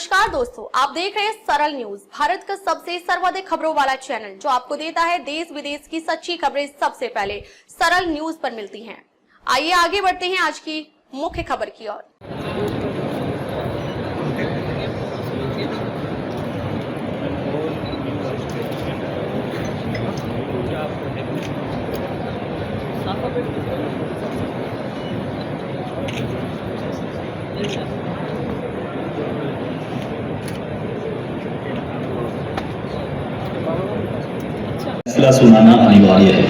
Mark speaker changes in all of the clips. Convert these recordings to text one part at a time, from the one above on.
Speaker 1: नमस्कार दोस्तों, आप देख रहे हैं सरल न्यूज, भारत का सबसे सर्वाधिक खबरों वाला चैनल जो आपको देता है देश विदेश की सच्ची खबरें सबसे पहले सरल न्यूज पर मिलती हैं। आइए आगे बढ़ते हैं आज की मुख्य खबर की ओर।
Speaker 2: फैसला सुनाना अनिवार्य है।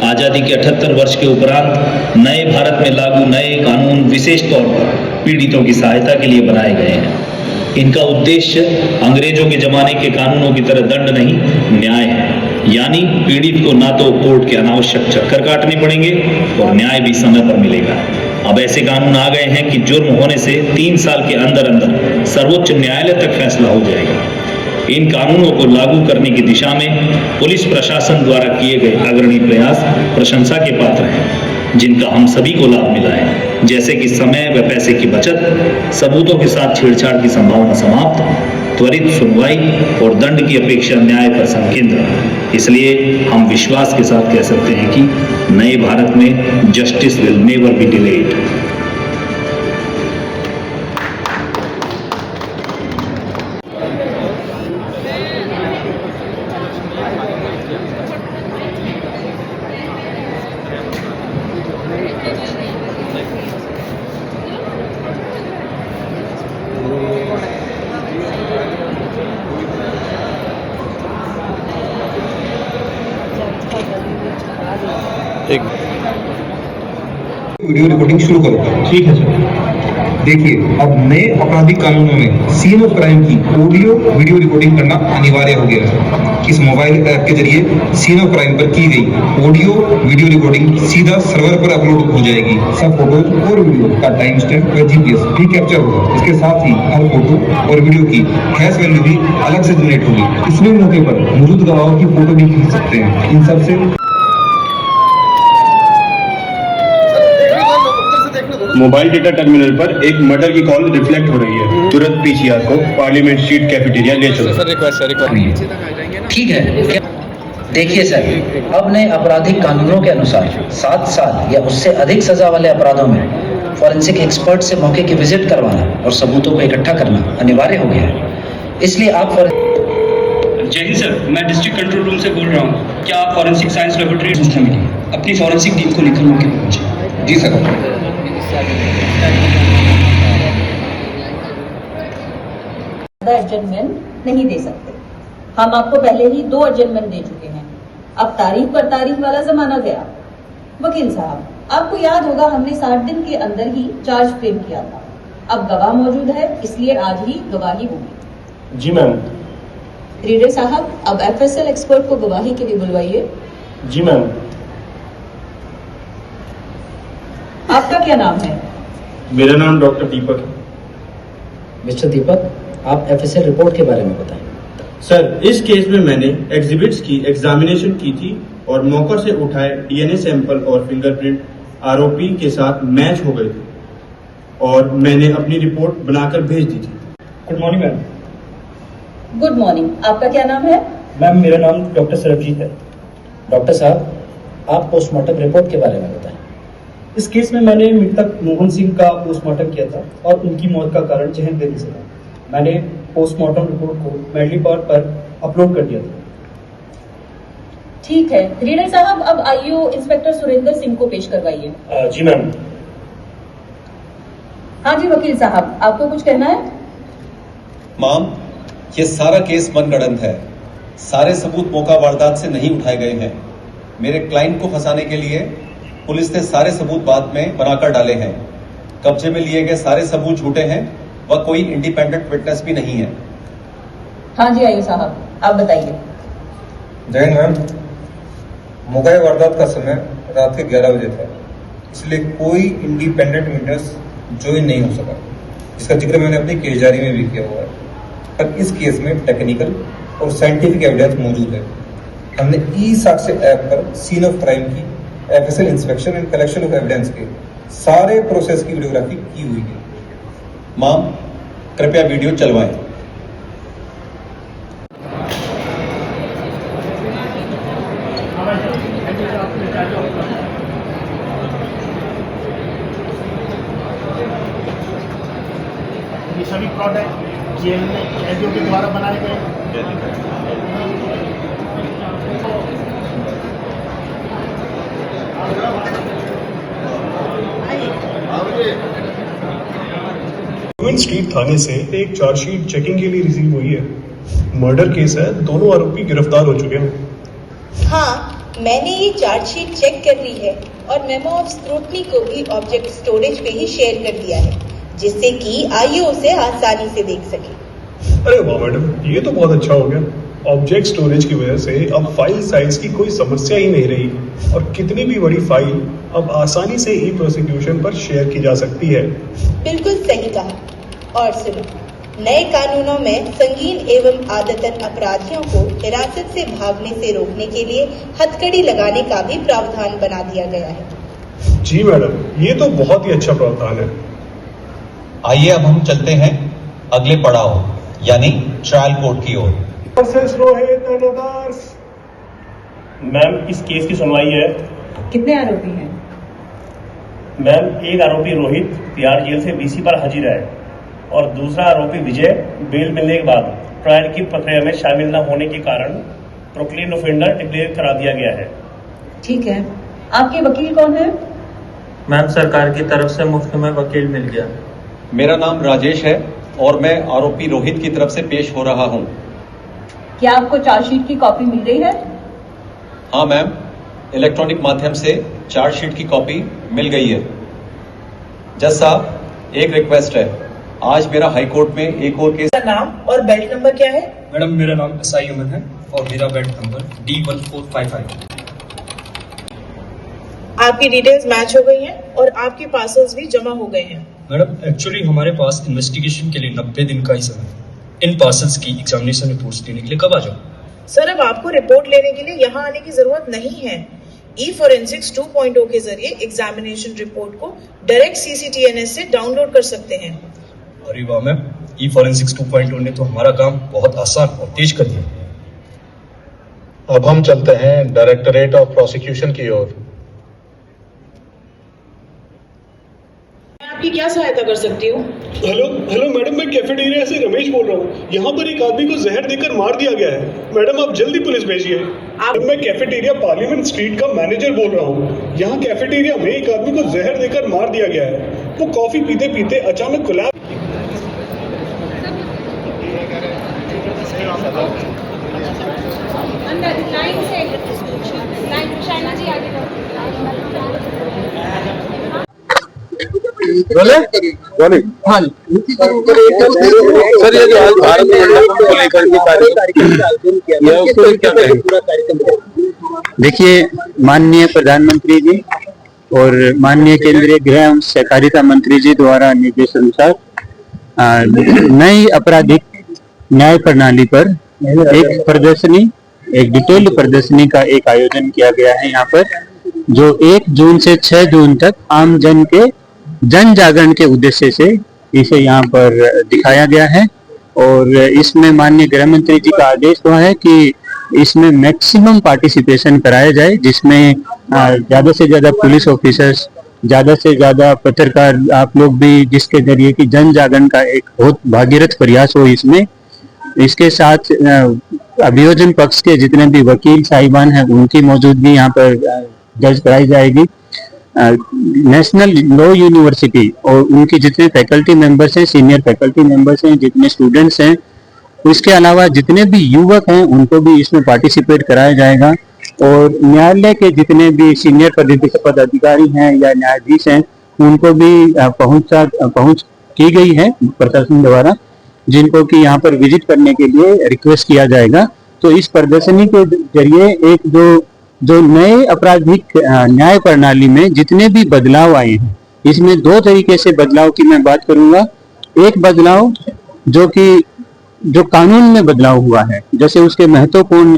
Speaker 2: आजादी के 78 वर्ष के उपरांत नए भारत में लागू नए कानून विशेष तौर पर पीड़ितों की सहायता के लिए बनाए गए हैं। इनका उद्देश्य अंग्रेजों के जमाने के कानूनों की तरह दंड नहीं, न्याय है। यानी पीड़ित को ना तो कोर्ट के अनावश्यक चक्कर काटने पड़ेंगे और न्याय भी समय पर मिलेगा। अब ऐसे कानून आ गए हैं कि जुर्म होने से 3 साल के अंदर अंदर सर्वोच्च न्यायालय तक फैसला हो जाएगा। इन कानूनों को लागू करने की दिशा में पुलिस प्रशासन द्वारा किए गए अग्रणी प्रयास प्रशंसा के पात्र हैं, जिनका हम सभी को लाभ मिला है, जैसे कि समय व पैसे की बचत, सबूतों के साथ छेड़छाड़ की संभावना समाप्त, त्वरित सुनवाई और दंड की अपेक्षा न्याय पर संकेंद्रित। इसलिए हम विश्वास के साथ कह सकते हैं कि नए भारत में justice will never be delayed.
Speaker 3: Video recording शुरू करो। ठीक है सर। देखिए, अब नए आपराधिक कानूनों में सीन ऑफ क्राइम की ऑडियो वीडियो रिकॉर्डिंग करना अनिवार्य हो गया है। इस मोबाइल ऐप के जरिए सीन ऑफ क्राइम पर की गई ऑडियो वीडियो रिकॉर्डिंग सीधा सर्वर पर अपलोड हो जाएगी। सब फोटोज और वीडियो का टाइम स्टैम्प व जीपीएस भी कैप्चर होगा। इसके साथ ही हर फोटो और वीडियो की हैश वैल्यू भी अलग से जनरेट होगी। इसमें मौके पर मौजूद गवाहों की फोटो भी खींच सकते हैं। इन सब से
Speaker 4: मोबाइल डेटा टर्मिनल पर एक मर्डर की कॉल रिफ्लेक्ट हो रही है। तुरंत पीसीआर को पार्लियामेंट स्ट्रीट कैफेटेरिया ले चलो।
Speaker 5: ठीक है। देखिए सर, अब नए आपराधिक कानूनों के अनुसार 7 साल या उससे अधिक सजा वाले अपराधों में फॉरेंसिक एक्सपर्ट से मौके की विजिट करवाना और सबूतों को इकट्ठा करना अनिवार्य हो गया है। इसलिए आप
Speaker 6: जय हिंद सर, मैं डिस्ट्रिक्ट कंट्रोल रूम से बोल रहा हूँ। क्या आप फॉरेंसिक साइंस लेबोरेटरी संस्था मिली अपनी फॉरेंसिक टीम को लेकर मौके पर पहुंचे?
Speaker 3: जी सर।
Speaker 7: एडजमेंट नहीं दे सकते। हम आपको पहले ही 2 एडजमेंट दे चुके हैं। अब तारीख पर तारीख वाला जमाना गया। वकील साहब, आपको याद होगा हमने 60 दिन के अंदर ही चार्ज फ्रेम किया था। अब गवाह मौजूद है, इसलिए आज ही गवाही होगी।
Speaker 4: जी मैम।
Speaker 7: रीडर साहब, अब एफएसएल एक्सपर्ट को गवाही के लिए बुलवाइए।
Speaker 4: जी मैम।
Speaker 7: आपका क्या नाम है?
Speaker 4: मेरा नाम डॉक्टर दीपक है।
Speaker 5: मिस्टर दीपक, आप एफएसएल रिपोर्ट के बारे में बताएं।
Speaker 4: सर, इस केस में मैंने एग्जिबिट्स की एग्जामिनेशन की थी और मौके से उठाए डीएनए सैंपल और फिंगरप्रिंट आरोपी के साथ मैच हो गए थे और मैंने अपनी रिपोर्ट बनाकर भेज दी थी।
Speaker 8: Good morning ma'am.
Speaker 7: Good morning. आपका क्या नाम है?
Speaker 8: मैम, मेरा नाम डॉक्टर सरबजीत है।
Speaker 5: डॉक्टर साहब, आप पोस्टमार्टम रिपोर्ट के बारे में बताएं।
Speaker 8: इस केस में मैंने मृतक मोहन सिंह का पोस्टमार्टम किया था और उनकी मौत का कारण जहर देने से था। मैंने पोस्टमार्टम रिपोर्ट को मेडली पावर पर अपलोड कर दिया था।
Speaker 7: ठीक है। रीडर साहब, अब आईओ इंस्पेक्टर सुरेंद्र सिंह को पेश करवाइए।
Speaker 4: जी मैम।
Speaker 7: हाँ जी वकील साहब, आपको कुछ कहना है?
Speaker 9: माम, ये सारा केस मनगढ़ंत है। सारे सबूत मौका वारदात से नहीं उठाए गए हैं। मेरे क्लाइंट को फंसाने के लिए पुलिस ने सारे सबूत बाद में बनाकर डाले हैं। कब्जे में लिए गए सारे सबूत झूठे हैं व कोई इंडिपेंडेंट विटनेस भी नहीं है।
Speaker 7: हाँ जी आईओ साहब, आप बताइए।
Speaker 3: जय मैम, मौका वारदात का समय रात के 11 बजे था, इसलिए कोई इंडिपेंडेंट विटनेस ज्वाइन नहीं हो सका। इसका जिक्र मैंने अपनी केस डायरी में भी किया हुआ है। पर इस केस में टेक्निकल और साइंटिफिक एविडेंस मौजूद है। हमने ई साक्ष्य ऐप पर सीन ऑफ क्राइम की FSL inspection and collection of evidence के सारे प्रोसेस की वीडियोग्राफी की हुई है।
Speaker 9: माम, कृपया वीडियो चलवाएं।
Speaker 10: ये सभी प्रोडक्ट जेल में कैदियों के द्वारा बनाए गए।
Speaker 11: स्ट्रीट थाने से एक चार्जशीट चेकिंग के लिए रिसीव हुई है। मर्डर केस है, दोनों आरोपी गिरफ्तार हो चुके हैं।
Speaker 7: हाँ, मैंने ये चार्जशीट चेक कर ली है और मेमो ऑफ स्क्रूटनी को भी ऑब्जेक्ट स्टोरेज पे ही शेयर कर दिया है, जिससे कि आईओ उसे आसानी से देख सके।
Speaker 11: अरे वाह मैडम, ये तो बहुत अच्छा हो गया। ऑब्जेक्ट स्टोरेज की वजह से अब फाइल साइज की कोई समस्या ही नहीं रही और कितनी भी बड़ी फाइल अब आसानी से ई प्रोसिक्यूशन पर शेयर की जा सकती है।
Speaker 7: बिल्कुल सही कहा। और सुनो, नए कानूनों में संगीन एवं आदतन अपराधियों को हिरासत से भागने से रोकने के लिए हथकड़ी लगाने का भी प्रावधान बना दिया गया है।
Speaker 11: जी मैडम, ये तो बहुत ही अच्छा प्रावधान है।
Speaker 9: आइए अब हम चलते हैं अगले पड़ाव यानी ट्रायल कोर्ट की ओर।
Speaker 10: मैम, इस केस की सुनवाई है।
Speaker 7: कितने आरोपी हैं?
Speaker 10: मैम, एक आरोपी रोहित तिहाड़ जेल से बीसी पर हाजिर है और दूसरा आरोपी विजय बेल मिलने के बाद ट्रायल की प्रक्रिया में शामिल न होने के कारण प्रोक्लेन ऑफेंडर डिक्लेयर करा दिया गया है।
Speaker 7: ठीक है। आपके वकील कौन है?
Speaker 6: मैम, सरकार की तरफ से मुफ्त में वकील मिल गया।
Speaker 9: मेरा नाम राजेश है और मैं आरोपी रोहित की तरफ से पेश हो रहा हूं।
Speaker 7: क्या आपको चार्जशीट की कॉपी मिल गई है?
Speaker 9: हाँ मैम, इलेक्ट्रॉनिक माध्यम से चार्जशीट की कॉपी मिल गई है। जज साहब, एक रिक्वेस्ट है, आज मेरा हाई कोर्ट में एक और केस।
Speaker 7: नाम और बेल्ट नंबर क्या है?
Speaker 8: मैडम, मेरा नाम एसआई अमन है और मेरा बेल्ट नंबर D1455।
Speaker 7: आपकी डिटेल्स मैच हो गई हैं और आपके पार्सल्स भी जमा हो गए हैं।
Speaker 8: मैडम, एक्चुअली हमारे पास इन्वेस्टिगेशन के लिए 90 दिन का ही समय है। इन पार्सल्स की एग्जामिनेशन रिपोर्ट्स लेने के लिए कब आ जाऊँ?
Speaker 7: सर, अब आपको रिपोर्ट लेने के लिए यहाँ आने की जरूरत नहीं है। ई फॉरेंसिक्स 2.0 के जरिए एग्जामिनेशन रिपोर्ट को डायरेक्ट CCTNS से डाउनलोड कर सकते हैं।
Speaker 8: अरे वाह मैम, ई फॉरेंसिक्स 2.0 ने तो हमारा काम बहुत आसान और तेज कर दिया।
Speaker 11: अब हम चलते हैं डायरेक्टरेट ऑफ प्रोसिक्यूशन की ओर।
Speaker 7: आपकी क्या सहायता कर सकती हूँ?
Speaker 11: हेलो मैडम, मैं कैफेटेरिया से रमेश बोल रहा हूँ। यहाँ पर एक आदमी को जहर देकर मार दिया गया है। मैडम, आप जल्दी पुलिस भेजिए। मैं कैफेटेरिया पार्लियामेंट स्ट्रीट का मैनेजर बोल रहा हूँ। यहाँ कैफेटेरिया में एक आदमी को जहर देकर मार दिया गया है। वो कॉफी पीते पीते अचानक कोलैप्स।
Speaker 3: हाँ सर, ये जो आज भारत मंडपम को लेकर के कार्यक्रम यह उसको क्या कहेंगे?
Speaker 12: देखिए, माननीय प्रधानमंत्री जी और माननीय केंद्रीय गृह एवं सहकारिता मंत्री जी द्वारा निर्देश अनुसार नई आपराधिक न्याय प्रणाली पर एक प्रदर्शनी, एक डिटेल्ड प्रदर्शनी का एक आयोजन किया गया है यहाँ पर, जो 1 जून से 6 जून तक आम जन के जन जागरण के उद्देश्य से इसे यहाँ पर दिखाया गया है। और इसमें माननीय गृह मंत्री जी का आदेश हुआ है कि इसमें मैक्सिमम पार्टिसिपेशन कराया जाए, जिसमें ज्यादा से ज्यादा पुलिस ऑफिसर्स, ज्यादा से ज्यादा पत्रकार, आप लोग भी, जिसके जरिए कि जन जागरण का एक बहुत भागीरथ प्रयास हो इसमें। इसके साथ अभियोजन पक्ष के जितने भी वकील साहिबान हैं उनकी मौजूदगी यहाँ पर दर्ज कराई जाएगी। नेशनल लॉ यूनिवर्सिटी और उनकी जितने फैकल्टी मेंबर्स हैं, सीनियर फैकल्टी मेंबर्स हैं, जितने स्टूडेंट्स हैं, उसके अलावा जितने भी युवक हैं उनको भी इसमें पार्टिसिपेट कराया जाएगा। और न्यायालय के जितने भी सीनियर पदाधिकारी हैं या न्यायाधीश हैं उनको भी पहुंच की गई है प्रशासन द्वारा, जिनको कि यहाँ पर विजिट करने के लिए रिक्वेस्ट किया जाएगा। तो इस प्रदर्शनी के जरिए एक जो नए आपराधिक न्याय प्रणाली में जितने भी बदलाव आए हैं, इसमें 2 तरीके से बदलाव की मैं बात करूंगा। एक बदलाव जो कानून में बदलाव हुआ है, जैसे उसके महत्वपूर्ण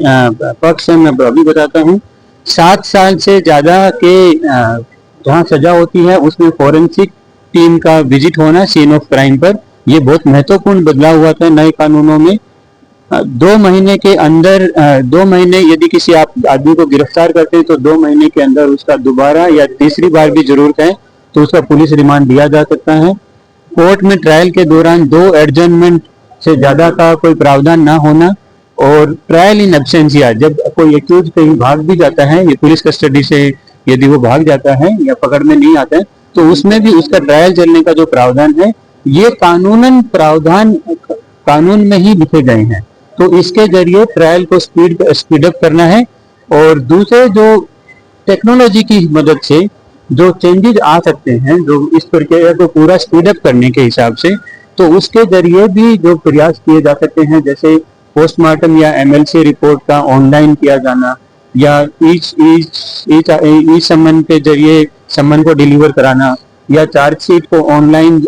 Speaker 12: पक्ष है, मैं अभी बताता हूँ। 7 साल से ज्यादा के जहाँ सजा होती है उसमें फॉरेंसिक टीम का विजिट होना सीन ऑफ क्राइम पर, ये बहुत महत्वपूर्ण बदलाव हुआ था नए कानूनों में। 2 महीने के अंदर 2 महीने यदि किसी आप आदमी को गिरफ्तार करते हैं तो 2 महीने के अंदर उसका दोबारा या तीसरी बार भी जरूरत है तो उसका पुलिस रिमांड दिया जा सकता है। कोर्ट में ट्रायल के दौरान 2 एडजर्नमेंट से ज्यादा का कोई प्रावधान ना होना, और ट्रायल इन एब्सेंशिया, जब कोई एक्यूज कहीं भाग भी जाता है, ये पुलिस कस्टडी से यदि वो भाग जाता है या पकड़ में नहीं आता है तो उसमें भी उसका ट्रायल चलने का जो प्रावधान है ये कानूनन प्रावधान कानून में ही लिखे गए हैं। तो इसके जरिए ट्रायल को स्पीड अप करना है। और दूसरे जो टेक्नोलॉजी की मदद से जो चेंजेस आ सकते हैं जो इस प्रक्रिया को पूरा स्पीड अप करने के हिसाब से, तो उसके जरिए भी जो प्रयास किए जा सकते हैं, जैसे पोस्टमार्टम या एमएलसी रिपोर्ट का ऑनलाइन किया जाना, या ई सम्मन के जरिए सम्मन को डिलीवर कराना, या चार्जशीट को ऑनलाइन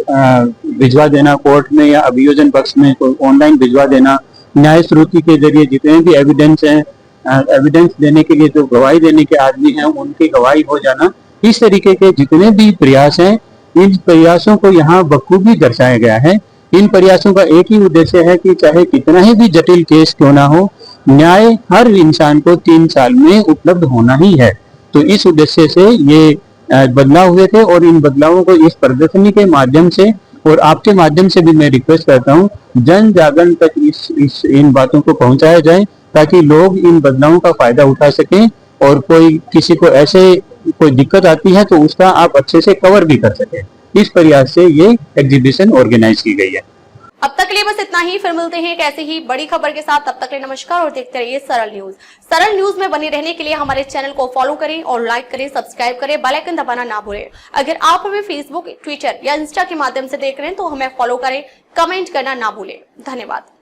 Speaker 12: भिजवा देना कोर्ट में या अभियोजन पक्ष में को ऑनलाइन भिजवा देना, न्याय श्रुति के जरिए जितने भी एविडेंस हैं, एविडेंस देने के लिए जो गवाही देने के आदमी हैं उनकी गवाही हो जाना, इस तरीके के जितने भी प्रयास हैं इन प्रयासों को यहाँ बखूबी दर्शाया गया है। इन प्रयासों का एक ही उद्देश्य है कि चाहे कितना ही भी जटिल केस क्यों ना हो, न्याय हर इंसान को 3 साल में उपलब्ध होना ही है। तो इस उद्देश्य से ये बदलाव हुए थे, और इन बदलावों को इस प्रदर्शनी के माध्यम से और आपके माध्यम से भी मैं रिक्वेस्ट करता हूँ जन जागरण तक इन बातों को पहुंचाया जाए, ताकि लोग इन बदलावों का फायदा उठा सकें, और कोई किसी को ऐसे कोई दिक्कत आती है तो उसका आप अच्छे से कवर भी कर सकें। इस प्रयास से ये एग्जीबिशन ऑर्गेनाइज की गई है।
Speaker 1: अब तक के लिए बस इतना ही, फिर मिलते हैं एक ऐसी ही बड़ी खबर के साथ। तब तक के लिए नमस्कार और देखते रहिए सरल न्यूज। सरल न्यूज में बने रहने के लिए हमारे चैनल को फॉलो करें और लाइक करें, सब्सक्राइब करें, बेल आइकन दबाना ना भूलें। अगर आप हमें फेसबुक, ट्विटर या इंस्टा के माध्यम से देख रहे हैं तो हमें फॉलो करें, कमेंट करना ना भूलें। धन्यवाद।